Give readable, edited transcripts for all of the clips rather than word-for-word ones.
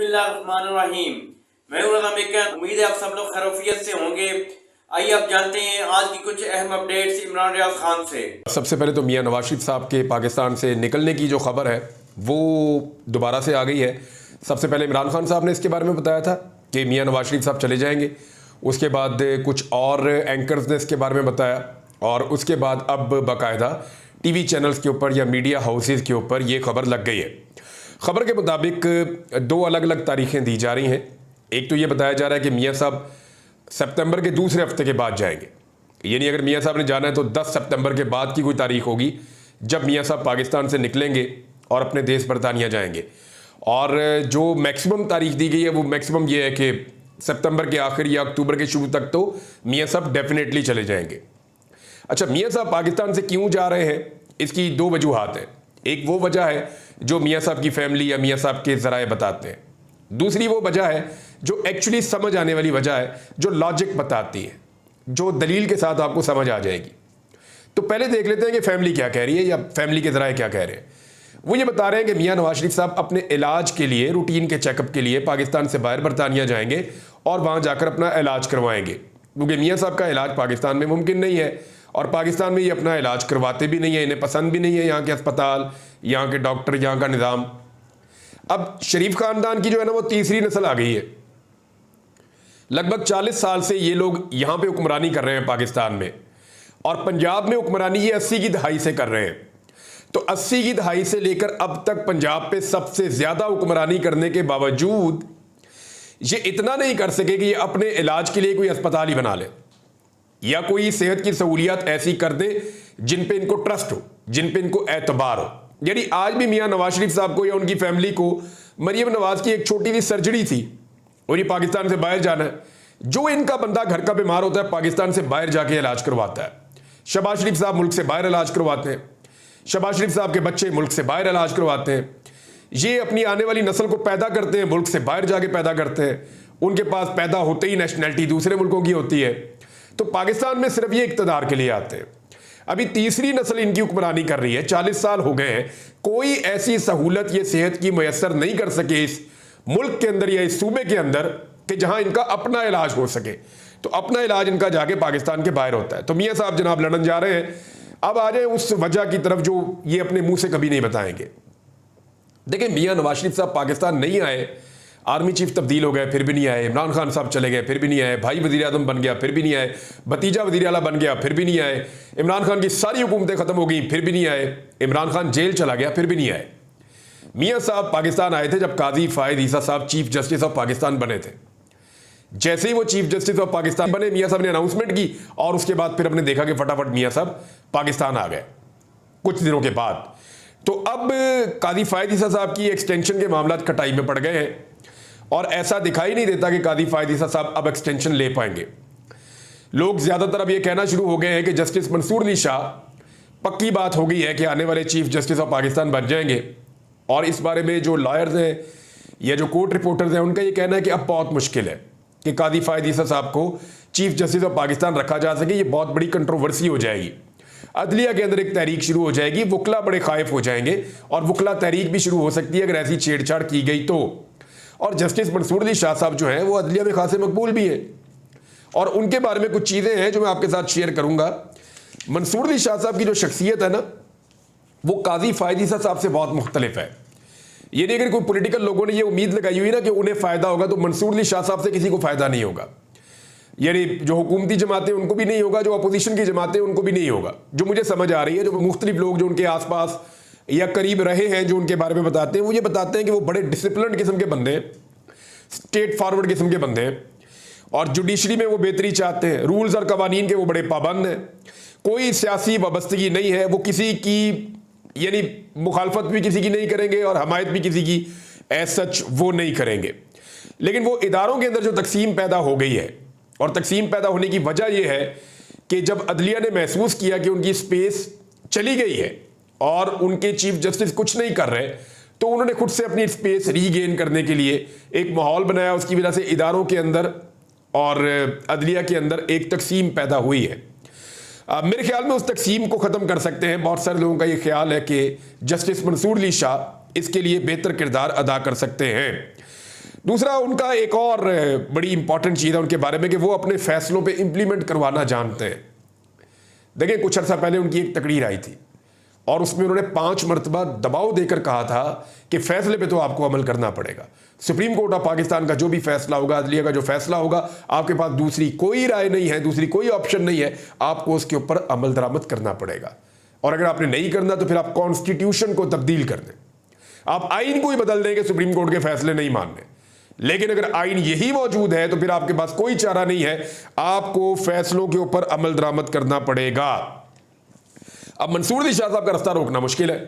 बिस्मिल्लाहिर्रहमानिर्रहीम। मैं हूं रज़ा मेकन। उम्मीद है आप सब लोग खैरियत से होंगे। आइए आप जानते हैं आज की कुछ अहम अपडेट्स इमरान रियाज खान से। सबसे पहले तो मियां नवाज शरीफ साहब के पाकिस्तान से निकलने की जो खबर है वो दोबारा से आ गई है। सबसे पहले इमरान खान साहब ने इसके बारे में बताया था कि मियां नवाज शरीफ साहब चले जाएंगे। उसके बाद कुछ और एंकर्स ने इसके बारे में बताया और उसके बाद अब बाकायदा टीवी चैनल्स के ऊपर या मीडिया हाउसेस के ऊपर ये खबर लग गई है। खबर के मुताबिक दो अलग अलग तारीखें दी जा रही हैं। एक तो ये बताया जा रहा है कि मियां साहब सितंबर के दूसरे हफ्ते के बाद जाएंगे, यानी अगर मियां साहब ने जाना है तो 10 सितंबर के बाद की कोई तारीख होगी जब मियां साहब पाकिस्तान से निकलेंगे और अपने देश बरतानिया जाएंगे। और जो मैक्सिमम तारीख दी गई है वो मैक्सिमम ये है कि सितंबर के आखिर या अक्टूबर के शुरू तक तो मियां साहब डेफिनेटली चले जाएंगे। अच्छा, मियां साहब पाकिस्तान से क्यों जा रहे हैं, इसकी दो वजूहात हैं। एक वो वजह है जो मियां साहब की फैमिली या मियां साहब के ज़राए बताते हैं। दूसरी वो वजह है जो एक्चुअली समझ आने वाली वजह है, जो लॉजिक बताती है, जो दलील के साथ आपको समझ आ जाएगी। तो पहले देख लेते हैं कि फैमिली क्या कह रही है या फैमिली के ज़राए क्या कह रहे हैं। वो ये बता रहे हैं कि मियां नवाज शरीफ साहब अपने इलाज के लिए, रूटीन के चेकअप के लिए पाकिस्तान से बाहर बरतानिया जाएंगे और वहाँ जाकर अपना इलाज करवाएंगे, क्योंकि मियां साहब का इलाज पाकिस्तान में मुमकिन नहीं है और पाकिस्तान में ये अपना इलाज करवाते भी नहीं है, इन्हें पसंद भी नहीं है यहाँ के अस्पताल, यहाँ के डॉक्टर, यहाँ का निज़ाम। अब शरीफ खानदान की जो है ना वो तीसरी नस्ल आ गई है। लगभग 40 साल से ये लोग यहाँ पे हुक्मरानी कर रहे हैं पाकिस्तान में, और पंजाब में हुक्मरानी ये 80 की दहाई से कर रहे हैं। तो 80 की दहाई से लेकर अब तक पंजाब पे सबसे ज़्यादा हुक्मरानी करने के बावजूद ये इतना नहीं कर सके कि ये अपने इलाज के लिए कोई अस्पताल ही बना ले या कोई सेहत की सहूलियात ऐसी कर दे जिन पे इनको ट्रस्ट हो, जिन पे इनको एतबार हो। यानी आज भी मियां नवाज शरीफ साहब को या उनकी फैमिली को मरियम नवाज की एक छोटी सी सर्जरी थी और ये पाकिस्तान से बाहर जाना है। जो इनका बंदा घर का बीमार होता है पाकिस्तान से बाहर जाके इलाज करवाता है। शहबाज शरीफ साहब मुल्क से बाहर इलाज करवाते हैं, शहबाज शरीफ साहब के बच्चे मुल्क से बाहर इलाज करवाते हैं। ये अपनी आने वाली नस्ल को पैदा करते हैं, मुल्क से बाहर जाके पैदा करते हैं। उनके पास पैदा होते ही नेशनैलिटी दूसरे मुल्कों की होती है। तो पाकिस्तान में सिर्फ ये इक़्तिदार के लिए आते हैं। अभी तीसरी नस्ल इनकी हुक्मरानी कर रही है, 40 साल हो गए हैं। कोई ऐसी सहूलत ये सेहत की मैसर नहीं कर सके इस मुल्क के अंदर या इस सूबे के अंदर कि जहां इनका अपना इलाज हो सके। तो अपना इलाज इनका जाके पाकिस्तान के बाहर होता है। तो मियां साहब जनाब लंदन जा रहे हैं। अब आ जाए उस वजह की तरफ जो ये अपने मुंह से कभी नहीं बताएंगे। देखिए, मियां नवाज शरीफ साहब पाकिस्तान नहीं आए, आर्मी चीफ तब्दील हो गए फिर भी नहीं आए, इमरान खान साहब चले गए फिर भी नहीं आए, भाई वज़ीर आज़म बन गया फिर भी नहीं आए, भतीजा वज़ीर आला बन गया फिर भी नहीं आए, इमरान खान की सारी हुकूमतें ख़त्म हो गई फिर भी नहीं आए, इमरान खान जेल चला गया फिर भी नहीं आए। मियां साहब पाकिस्तान आए थे जब काजी फ़ायद ईसा साहब चीफ जस्टिस ऑफ पाकिस्तान बने थे। जैसे ही वो चीफ जस्टिस ऑफ पाकिस्तान बने, मियां साहब ने अनाउंसमेंट की और उसके बाद फिर हमने देखा कि फटाफट मियां साहब पाकिस्तान आ गए कुछ दिनों के बाद। तो अब काजी फ़ायद ईसा साहब की एक्सटेंशन के मामला कटाई में पड़ गए हैं और ऐसा दिखाई नहीं देता कि काजी फ़ायद ईसा साहब अब एक्सटेंशन ले पाएंगे। लोग ज़्यादातर अब ये कहना शुरू हो गए हैं कि जस्टिस मंसूर अली शाह पक्की बात हो गई है कि आने वाले चीफ जस्टिस ऑफ पाकिस्तान बन जाएंगे। और इस बारे में जो लॉयर्स हैं या जो कोर्ट रिपोर्टर्स हैं उनका ये कहना है कि अब बहुत मुश्किल है कि काजी फ़ायद ईसा साहब को चीफ जस्टिस ऑफ पाकिस्तान रखा जा सके। ये बहुत बड़ी कंट्रोवर्सी हो जाएगी। अदलिया के अंदर एक तहरीक शुरू हो जाएगी, वकला बड़े खाइफ हो जाएंगे और वकला तहरीक भी शुरू हो सकती है अगर ऐसी छेड़छाड़ की गई तो। और जस्टिस मंसूर अली शाह साहब जो हैं वो अदलिया में खासे मकबूल भी हैं और उनके बारे में कुछ चीज़ें हैं जो मैं आपके साथ शेयर करूंगा। मंसूर अली शाह साहब की जो शख्सियत है ना वो काजी फ़ायद ईसा साहब से बहुत मुख्तलिफ है। यानी अगर कोई पॉलिटिकल लोगों ने ये उम्मीद लगाई हुई ना कि उन्हें फ़ायदा होगा तो मंसूर अली शाह साहब से किसी को फ़ायदा नहीं होगा। यानी जो हुकूमती जमातें उनको भी नहीं होगा, जो अपोजिशन की जमातें उनको भी नहीं होगा। जो मुझे समझ आ रही है, जो मुख्तलिफ लोग जो उनके आसपास या करीब रहे हैं जो उनके बारे में बताते हैं, वो ये बताते हैं कि वो बड़े डिसिप्लिन किस्म के बंदे हैं, स्टेट फॉरवर्ड किस्म के बंदे हैं और जुडिशरी में वो बेहतरी चाहते हैं, रूल्स और कवानीन के वो बड़े पाबंद हैं। कोई सियासी वाबस्तगी नहीं है, वो किसी की यानी मुखालफत भी किसी की नहीं करेंगे और हमायत भी किसी की एज सच वो नहीं करेंगे। लेकिन वो इदारों के अंदर जो तकसीम पैदा हो गई है और तकसीम पैदा होने की वजह यह है कि जब अदलिया ने महसूस किया कि उनकी स्पेस चली गई है और उनके चीफ जस्टिस कुछ नहीं कर रहे, तो उन्होंने खुद से अपनी स्पेस रीगेन करने के लिए एक माहौल बनाया। उसकी वजह से इदारों के अंदर और अदलिया के अंदर एक तकसीम पैदा हुई है। मेरे ख्याल में उस तकसीम को ख़त्म कर सकते हैं। बहुत सारे लोगों का ये ख्याल है कि जस्टिस मंसूर अली शाह इसके लिए बेहतर किरदार अदा कर सकते हैं। दूसरा, उनका एक और बड़ी इंपॉर्टेंट चीज़ है उनके बारे में कि वो अपने फैसलों पे इंप्लीमेंट करवाना जानते हैं। देखिए, कुछ अर्सा पहले उनकी एक तकरीर आई थी और उसमें उन्होंने 5 मरतबा दबाव देकर कहा था कि फैसले पे तो आपको अमल करना पड़ेगा। सुप्रीम कोर्ट ऑफ पाकिस्तान का जो भी फैसला होगा, अदलिया का जो फैसला होगा, आपके पास दूसरी कोई राय नहीं है, दूसरी कोई ऑप्शन नहीं है, आपको उसके ऊपर अमल दरामद करना पड़ेगा। और अगर आपने नहीं करना तो फिर आप कॉन्स्टिट्यूशन को तब्दील कर दें, आप आइन को ही बदल दें कि सुप्रीम कोर्ट के फैसले नहीं मानने। लेकिन अगर आइन यही मौजूद है तो फिर आपके पास कोई चारा नहीं है, आपको फैसलों के ऊपर अमल दरामद करना पड़ेगा। अब मंसूर अली शाह साहब का रास्ता रोकना मुश्किल है,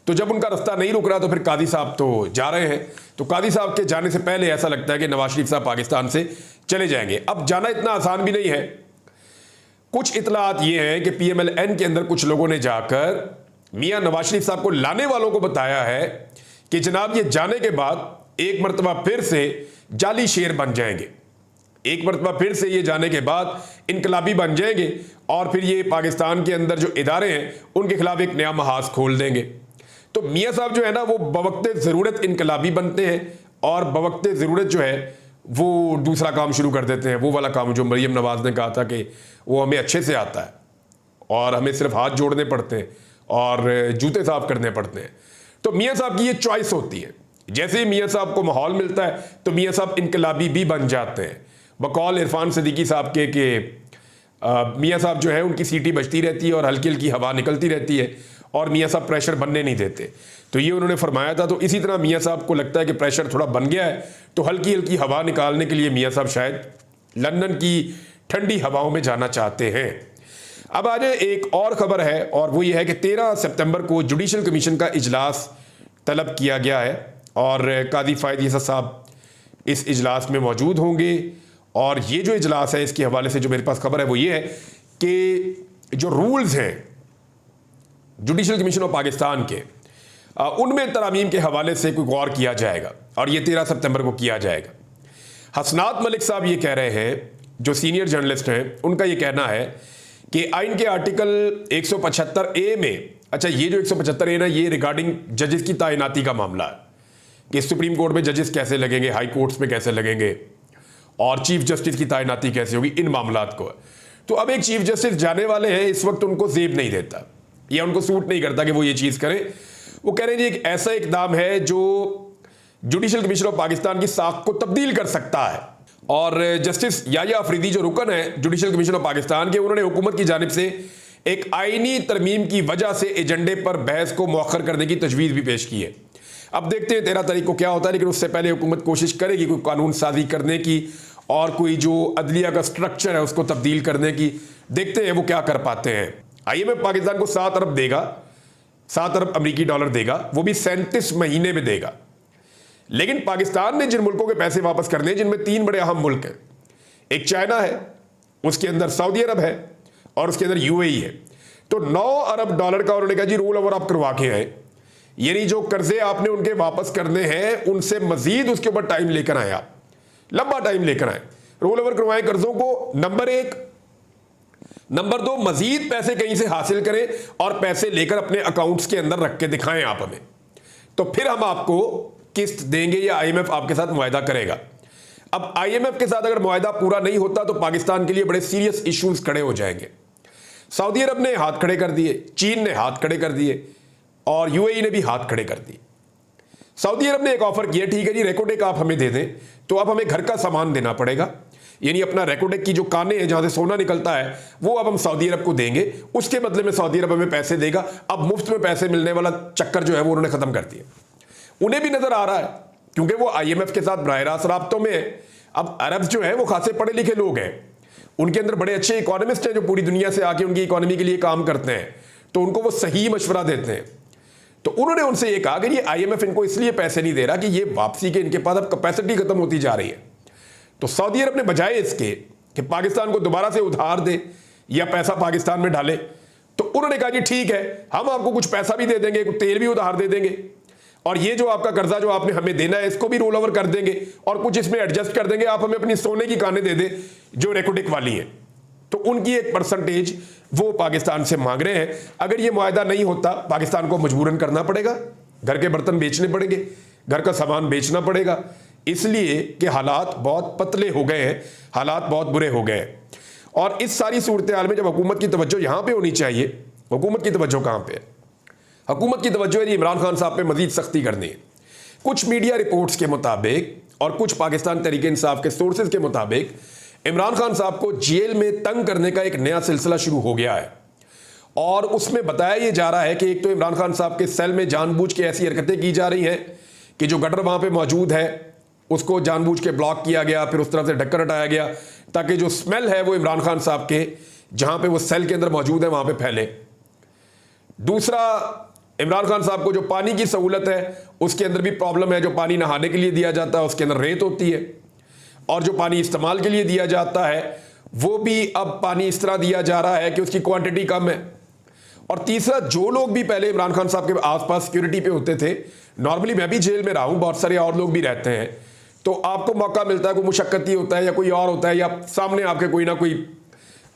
तो जब उनका रास्ता नहीं रुक रहा तो फिर कादी साहब तो जा रहे हैं। तो कादी साहब के जाने से पहले ऐसा लगता है कि नवाज शरीफ साहब पाकिस्तान से चले जाएंगे। अब जाना इतना आसान भी नहीं है। कुछ इतलात ये हैं कि PMLN के अंदर कुछ लोगों ने जाकर मियां नवाज शरीफ साहब को लाने वालों को बताया है कि जनाब ये जाने के बाद एक मरतबा फिर से जाली शेर बन जाएंगे, एक मरतबा फिर से ये जाने के बाद इनकलाबी बन जाएंगे और फिर ये पाकिस्तान के अंदर जो इदारे हैं उनके खिलाफ एक नया महाज खोल देंगे। तो मियां साहब जो है ना, वो बवक्ते ज़रूरत इनकलाबी बनते हैं और बवक्ते ज़रूरत जो है वो दूसरा काम शुरू कर देते हैं, वो वाला काम जो मरीम नवाज ने कहा था कि वो हमें अच्छे से आता है और हमें सिर्फ हाथ जोड़ने पड़ते हैं और जूते साफ करने पड़ते हैं। तो मियां साहब की ये चॉइस होती है। जैसे ही मियां साहब को माहौल मिलता है तो मियां साहब इनकलाबी भी बन जाते हैं। बकौल इरफान सिद्दीकी साहब के मियां साहब जो है उनकी सीटी बजती रहती है और हल्की हल्की हवा निकलती रहती है और मियां साहब प्रेशर बनने नहीं देते। तो ये उन्होंने फरमाया था। तो इसी तरह मियां साहब को लगता है कि प्रेशर थोड़ा बन गया है, तो हल्की हल्की हवा निकालने के लिए मियां साहब शायद लंदन की ठंडी हवाओं में जाना चाहते हैं। अब आज एक और खबर है और वो ये है कि 13 सितंबर को जुडिशल कमीशन का इजलास तलब किया गया है और कादी फायद ईसा साहब इस इजलास में मौजूद होंगे। और ये जो इजलास है, इसके हवाले से जो मेरे पास खबर है वो ये है कि जो रूल्स हैं जुडिशल कमीशन ऑफ पाकिस्तान के, उनमें तरामीम के हवाले से कोई गौर किया जाएगा और ये 13 सितंबर को किया जाएगा। हसनात मलिक साहब ये कह रहे हैं, जो सीनियर जर्नलिस्ट हैं, उनका ये कहना है कि आइन के आर्टिकल 175A में, अच्छा ये जो 175A ना, ये रिगार्डिंग जजेस की तैनाती का मामला है कि सुप्रीम कोर्ट में जजेस कैसे लगेंगे, हाई कोर्ट्स में कैसे लगेंगे और चीफ जस्टिस की तैनाती कैसे होगी, इन मामलात को। तो अब एक चीफ जस्टिस जाने वाले हैं, इस वक्त उनको जेब नहीं देता या उनको सूट नहीं करता कि वो ये चीज़ करें। वो कह रहे हैं जी एक ऐसा इकदाम है जो जुडिशल कमीशन ऑफ पाकिस्तान की साख को तब्दील कर सकता है। और जस्टिस याया अफरीदी जो रुकन है जुडिशल कमीशन ऑफ पाकिस्तान के, उन्होंने हुकूमत की जानिब से एक आईनी तरमीम की वजह से एजेंडे पर बहस को मौखर करने की तजवीज़ भी पेश की है। अब देखते हैं 13 तारीख को क्या होता है, लेकिन उससे पहले हुकूमत कोशिश करेगी कोई कानून साजी करने की और कोई जो अदलिया का स्ट्रक्चर है उसको तब्दील करने की। देखते हैं वो क्या कर पाते हैं। IMF पाकिस्तान को 7 अरब देगा, 7 अरब अमरीकी डॉलर देगा, वो भी 37 महीने में देगा। लेकिन पाकिस्तान ने जिन मुल्कों के पैसे वापस करने हैं, जिनमें 3 बड़े अहम मुल्क हैं, एक चाइना है, उसके अंदर सऊदी अरब है और उसके अंदर UAE है। तो 9 अरब डॉलर का उन्होंने कहा जी रोल ओवर आप करवा के आए, यानी जो कर्जे आपने उनके वापस करने हैं उनसे मजीद उसके ऊपर टाइम लेकर आए, आप लंबा टाइम लेकर आए, रोल ओवर करवाएं कर्जों को, नंबर 1। नंबर 2, मजीद पैसे कहीं से हासिल करें और पैसे लेकर अपने अकाउंट्स के अंदर रख के दिखाएं आप हमें, तो फिर हम आपको किस्त देंगे या IMF आपके साथ मुआहदा करेगा। अब IMF के साथ अगर मुआहदा पूरा नहीं होता तो पाकिस्तान के लिए बड़े सीरियस इश्यूज खड़े हो जाएंगे। सऊदी अरब ने हाथ खड़े कर दिए, चीन ने हाथ खड़े कर दिए और UAE ने भी हाथ खड़े कर दिए। सऊदी अरब ने एक ऑफर किया, ठीक है जी रेकोडेक आप हमें दे दें, तो अब हमें घर का सामान देना पड़ेगा, यानी अपना रेकोडेक की जो कानें हैं जहां से सोना निकलता है वो अब हम सऊदी अरब को देंगे, उसके बदले में सऊदी अरब हमें पैसे देगा। अब मुफ्त में पैसे मिलने वाला चक्कर जो है वो उन्होंने खत्म कर दिया। उन्हें भी नजर आ रहा है क्योंकि वो IMF के साथ बराह रास्त राब्तों में है। अब अरब जो है वो खासे पढ़े लिखे लोग हैं, उनके अंदर बड़े अच्छे इकोनॉमिस्ट हैं जो पूरी दुनिया से आके उनकी इकोनॉमी के लिए काम करते हैं, तो उनको वो सही मशवरा देते हैं। तो उन्होंने उनसे ये कहा कि ये IMF इनको इसलिए पैसे नहीं दे रहा कि ये वापसी के इनके पास अब कैपेसिटी खत्म होती जा रही है। तो सऊदी अरब ने बजाय इसके कि पाकिस्तान को दोबारा से उधार दे या पैसा पाकिस्तान में डाले, तो उन्होंने कहा कि ठीक है हम आपको कुछ पैसा भी दे देंगे, कुछ तेल भी उधार दे देंगे और ये जो आपका कर्जा जो आपने हमें देना है इसको भी रोल ओवर कर देंगे और कुछ इसमें एडजस्ट कर देंगे, आप हमें अपनी सोने की कानें दे दें जो रेकोडेक वाली है। तो उनकी एक परसेंटेज वो पाकिस्तान से मांग रहे हैं। अगर ये मुआहदा नहीं होता पाकिस्तान को मजबूरन करना पड़ेगा, घर के बर्तन बेचने पड़ेंगे, घर का सामान बेचना पड़ेगा, इसलिए कि हालात बहुत पतले हो गए हैं, हालात बहुत बुरे हो गए हैं। और इस सारी सूरत हाल में जब हुकूमत की तवज्जो यहाँ पे होनी चाहिए, हुकूमत की तवज्जो कहाँ पे है? हुकूमत की तवज्जो है इमरान खान साहब पे मजीद सख्ती करनी है। कुछ मीडिया रिपोर्ट्स के मुताबिक और कुछ पाकिस्तान तहरीक इंसाफ के सोर्सेज के मुताबिक इमरान खान साहब को जेल में तंग करने का एक नया सिलसिला शुरू हो गया है। और उसमें बताया यह जा रहा है कि एक तो इमरान खान साहब के सेल में जानबूझ के ऐसी हरकतें की जा रही हैं कि जो गटर वहां पे मौजूद है उसको जानबूझ के ब्लॉक किया गया, फिर उस तरह से ढक्कन हटाया गया ताकि जो स्मेल है वो इमरान खान साहब के जहां पे वो सेल के अंदर मौजूद है वहां पे फैले। दूसरा, इमरान खान साहब को जो पानी की सहूलत है उसके अंदर भी प्रॉब्लम है। जो पानी नहाने के लिए दिया जाता है उसके अंदर रेत होती है, और जो पानी इस्तेमाल के लिए दिया जाता है वो भी अब पानी इस तरह दिया जा रहा है कि उसकी क्वांटिटी कम है। और तीसरा, जो लोग भी पहले इमरान खान साहब के आसपास सिक्योरिटी पे होते थे, नॉर्मली मैं भी जेल में रहा हूं, बहुत सारे और लोग भी रहते हैं, तो आपको मौका मिलता है, कोई मुशक्कती होता है या कोई और होता है या सामने आपके कोई ना कोई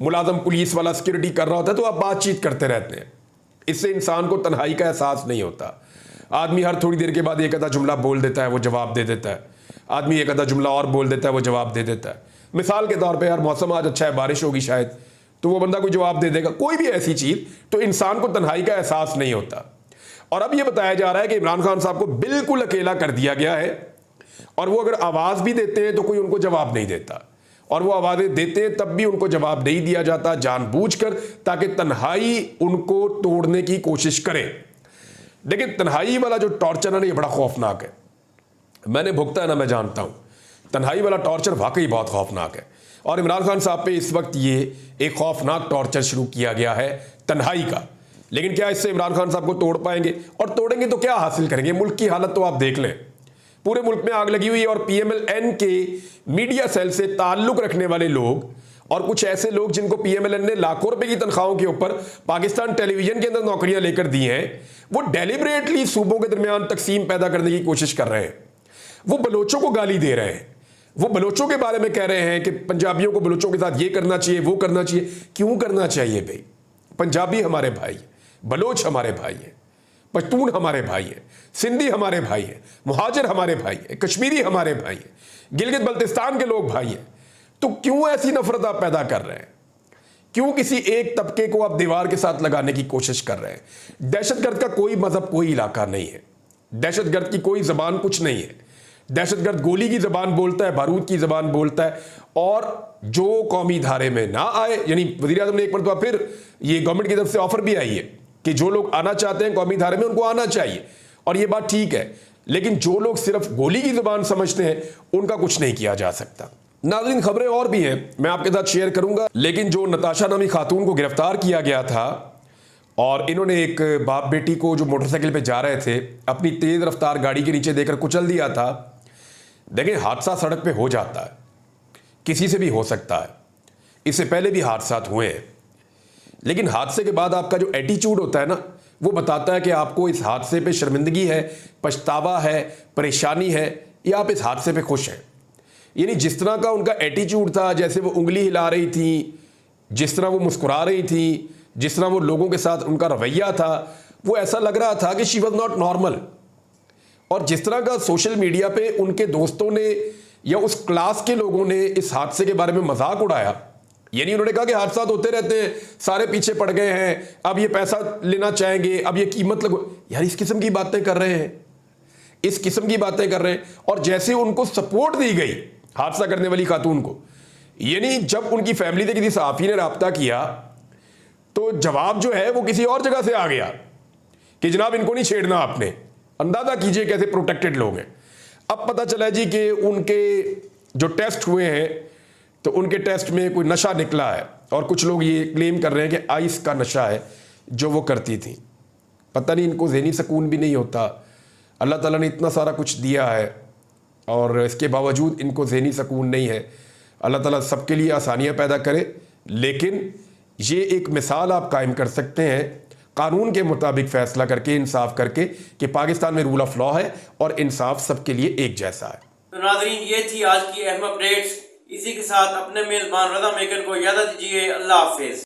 मुलाजम पुलिस वाला सिक्योरिटी कर रहा होता है, तो आप बातचीत करते रहते हैं। इससे इंसान को तन्हाई का एहसास नहीं होता। आदमी हर थोड़ी देर के बाद एक आधा जुमला बोल देता है, वो जवाब दे देता है। आदमी एक आधा जुमला और बोल देता है, वो जवाब दे देता है। मिसाल के तौर पे, यार मौसम आज अच्छा है, बारिश होगी शायद, तो वो बंदा कोई जवाब दे देगा। कोई भी ऐसी चीज, तो इंसान को तन्हाई का एहसास नहीं होता। और अब ये बताया जा रहा है कि इमरान खान साहब को बिल्कुल अकेला कर दिया गया है, और वो अगर आवाज भी देते हैं तो कोई उनको जवाब नहीं देता, और वो आवाजें देते हैं तब भी उनको जवाब नहीं दिया जाता, जानबूझकर, ताकि तन्हाई उनको तोड़ने की कोशिश करें। लेकिन तन्हाई वाला जो टॉर्चर है ना, ये बड़ा खौफनाक है। मैंने भुगता है ना, मैं जानता हूं, तन्हाई वाला टॉर्चर वाकई बहुत खौफनाक है। और इमरान खान साहब पे इस वक्त ये एक खौफनाक टॉर्चर शुरू किया गया है तन्हाई का। लेकिन क्या इससे इमरान खान साहब को तोड़ पाएंगे? और तोड़ेंगे तो क्या हासिल करेंगे? मुल्क की हालत तो आप देख लें, पूरे मुल्क में आग लगी हुई है। और पीएमएलएन के मीडिया सेल से ताल्लुक रखने वाले लोग और कुछ ऐसे लोग जिनको पीएमएलएन ने लाखों रुपए की तनख्वाहों के ऊपर पाकिस्तान टेलीविजन के अंदर नौकरियां लेकर दी हैं, वो डेलिबरेटली सूबों के दरमियान तकसीम पैदा करने की कोशिश कर रहे हैं। वो बलोचों को गाली दे रहे हैं, वो बलोचों के बारे में कह रहे हैं कि पंजाबियों को बलोचों के साथ ये करना चाहिए, वो करना चाहिए। क्यों करना चाहिए भाई? पंजाबी हमारे भाई, बलोच हमारे भाई हैं, पश्तून हमारे भाई हैं, सिंधी हमारे भाई हैं, मुहाजिर हमारे भाई हैं, कश्मीरी हमारे भाई हैं, गिलगित बल्तिस्तान के लोग भाई हैं। तो क्यों ऐसी नफरत आप पैदा कर रहे हैं? क्यों किसी एक तबके को आप दीवार के साथ लगाने की कोशिश कर रहे हैं? दहशतगर्द का कोई मजहब, कोई इलाका नहीं है। दहशतगर्द की कोई जबान कुछ नहीं है। दहशतगर्द गोली की जबान बोलता है, बारूद की जबान बोलता है। और जो कौमी धारे में ना आए, यानी वज़ीर आज़म ने एक मरतबा फिर ये गवर्नमेंट की तरफ से ऑफर भी आई है कि जो लोग आना चाहते हैं कौमी धारे में, उनको आना चाहिए, और ये बात ठीक है। लेकिन जो लोग सिर्फ गोली की जबान समझते हैं, उनका कुछ नहीं किया जा सकता। नाज़रीन, खबरें और भी हैं, मैं आपके साथ शेयर करूंगा। लेकिन जो नताशा नामी खातून को गिरफ्तार किया गया था, और इन्होंने एक बाप बेटी को जो मोटरसाइकिल पे जा रहे थे अपनी तेज रफ्तार गाड़ी के नीचे देकर कुचल दिया था। देखिए, हादसा सड़क पे हो जाता है, किसी से भी हो सकता है, इससे पहले भी हादसा हुए हैं। लेकिन हादसे के बाद आपका जो एटीट्यूड होता है ना, वो बताता है कि आपको इस हादसे पे शर्मिंदगी है, पछतावा है, परेशानी है, या आप इस हादसे पे खुश हैं। यानी जिस तरह का उनका एटीट्यूड था, जैसे वो उंगली हिला रही थी, जिस तरह वो मुस्कुरा रही थी, जिस तरह वो लोगों के साथ उनका रवैया था, वो ऐसा लग रहा था कि शी वॉज नॉट नॉर्मल। और जिस तरह का सोशल मीडिया पे उनके दोस्तों ने या उस क्लास के लोगों ने इस हादसे के बारे में मजाक उड़ाया, यानी उन्होंने कहा कि हादसा होते रहते हैं, सारे पीछे पड़ गए हैं, अब ये पैसा लेना चाहेंगे, अब ये कीमत लगो। यार इस किस्म की बातें कर रहे हैं, इस किस्म की बातें कर रहे हैं। और जैसे उनको सपोर्ट दी गई हादसा करने वाली खातून को, यानी जब उनकी फैमिली से किसी सहाफी ने रब्ता किया तो जवाब जो है वो किसी और जगह से आ गया कि जनाब इनको नहीं छेड़ना आपने। अंदाजा कीजिए कैसे प्रोटेक्टेड लोग हैं। अब पता चला जी कि उनके जो टेस्ट हुए हैं तो उनके टेस्ट में कोई नशा निकला है, और कुछ लोग ये क्लेम कर रहे हैं कि आइस का नशा है जो वो करती थी। पता नहीं इनको ज़हनी सुकून भी नहीं होता। अल्लाह ताला ने इतना सारा कुछ दिया है और इसके बावजूद इनको ज़हनी सुकून नहीं है। अल्लाह ताला सबके लिए आसानियाँ पैदा करे। लेकिन ये एक मिसाल आप कायम कर सकते हैं कानून के मुताबिक फैसला करके, इंसाफ करके, कि पाकिस्तान में रूल ऑफ लॉ है और इंसाफ सबके लिए एक जैसा है। तो नाज़रीन, ये थी आज की अहम अपडेट्स। इसी के साथ अपने मेज़बान रज़ा मेकन को इजाज़त दीजिए। अल्लाह हाफिज़।